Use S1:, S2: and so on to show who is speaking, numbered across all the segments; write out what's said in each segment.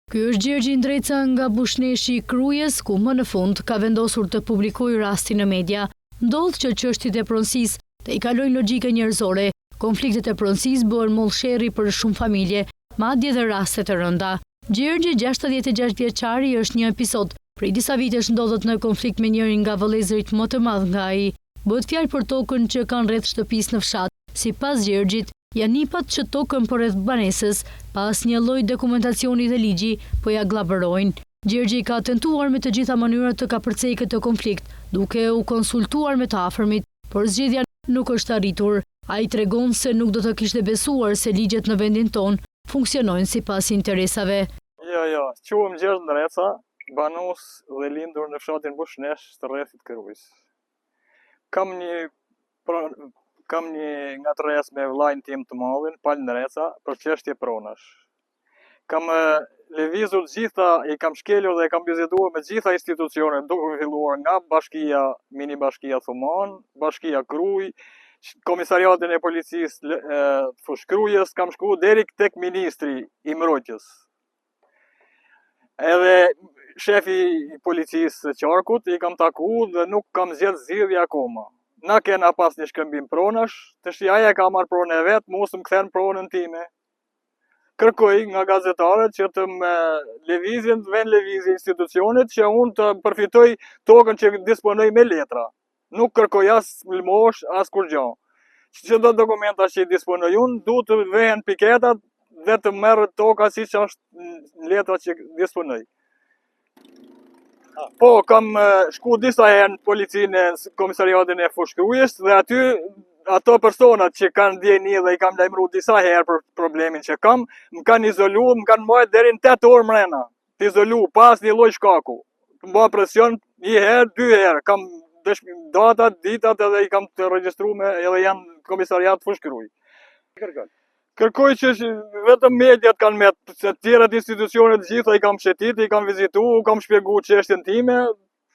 S1: Ky është Gjergji Ndreca nga Bushneshi i Krujës, ku më në fund ka vendosur të publikojë rastin në media. Ndodh që çështjet e pronësisë të i kalojnë logjike njerëzore. Konfliktet e pronësisë bëhen mollsherri për shumë familje, madje edhe raste të rënda. Gjergji, 66 vjeçari, është një episod. Prej disa vitesh ndodhet në konflikt me njërin nga vëllezërit më të madh nga ai. Bëhet fjalë për tokën që kanë rreth shtëpisë në fshat. Sipas Gjergjit, janë nipat që tokën përreth banesës, pas një lloj dokumentacioni dhe ligji, po ja glabërojnë. Gjergji ka tentuar me të gjitha mënyrat të kapërcejë këtë konflikt, duke u konsultuar me të afërmit, por zgjedhja nuk është arritur. Ai tregon se nuk do të kishte besuar se ligjet në vendin ton funksionojnë sipas interesave.
S2: Jo, quhem Gjergj Ndreca, banues dhe lindur në fshatin Bushnesh të rrethit Krujës. Kam një ngatërres me vllajën tim të madhin, Pal Ndreca, për çështje pronash. Kam lëvizur gjitha, i kam shkelur dhe kam bizeduar me gjitha institucionet, duke filluar nga bashkia, mini bashkia Thuman, bashkia Krujë, komisariatin e policisë Fush Krujës, kam shku deri tek ministri i mbrojtjes. Edhe shefi i policisë Qarkut i kam taku dhe nuk kam zgjedh zgjidhje akoma. Na kena pas një shkëmbim pronash, të aja ka marrë pronën e vetë, mos më kthen pronën time. Kërkoj nga gazetarët që të më lëvizin institucionet që unë të përfitoj tokën që disponoj me letra. Nuk kërkoj as lmosh, as kur gjë. Që do dokumenta që i disponoj unë, du të vehen piketat dhe të merret toka siç është letra që disponoj. Po, kam shku disa herë në policinë e komisariatin e Fush Krujës dhe aty ato personat që kanë ndjeni dhe i kam lajmëruar disa herë për problemin që kam, më kanë izoluar, më kanë marrë deri në 8 orë mrena. Të izoluar pas një lloj shkaku. Të bëha presion një herë, 2 herë. Kam datat, ditat edhe i kam të regjistruar edhe janë komisariat Fush Krujë. Kërkoj që vetëm mediat kanë me të tjerat institucionet gjitha i kam shetit, i kam vizitu, kam shpjegu çështjen time,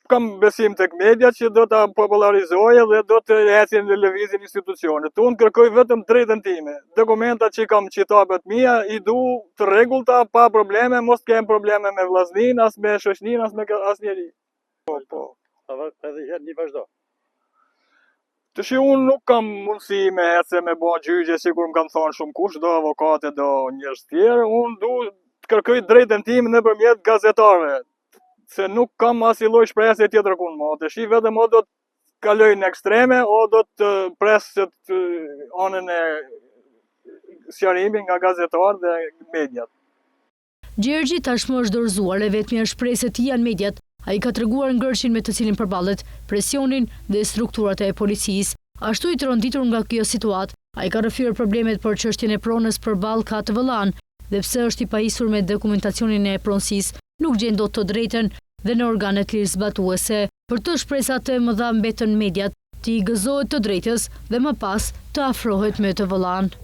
S2: kam besim tek mediat që do ta popularizojë dhe do të ecin në lëvizjen institucionet. Unë kërkoj vetëm drejtën time. Dokumentat që kam qitapet mia i du të rregullta, pa probleme, mos kem probleme me vllaznin, as me shoqnin, as me asnjëri. Po.
S3: Edhe herë një vazhdo.
S2: Të shi unë nuk kam mundësi me ece me bo gjyqje, sikur më kanë thonë shumë kush, do avokate, do njerëz tjerë, unë du të kërkoj drejtën tim nëpërmjet gazetarëve, se nuk kam as i lloj shpresje tjetër ku më. Të shi vetëm o do të kaloj në ekstreme, o do të presë anën e sqarimin nga gazetarët dhe mediat.
S1: Gjergji tashmë është dorëzuar e vetmja shpresë e tij janë mediat. Ai ka treguar ngërçin me të cilin përballet, presionin dhe strukturat e policisë. Ashtu i tronditur nga kjo situatë, ai ka rrëfyer problemet për çështjen e pronës përballë ka të vëllanë, dhe pse është i pajisur me dokumentacionin e pronësisë, nuk gjen dot të drejtën dhe në organet lirzbatuese. Për të shpresat e mëdha mbetën mediat, ti gëzohet të drejtës dhe më pas të afrohet me të vëllanë.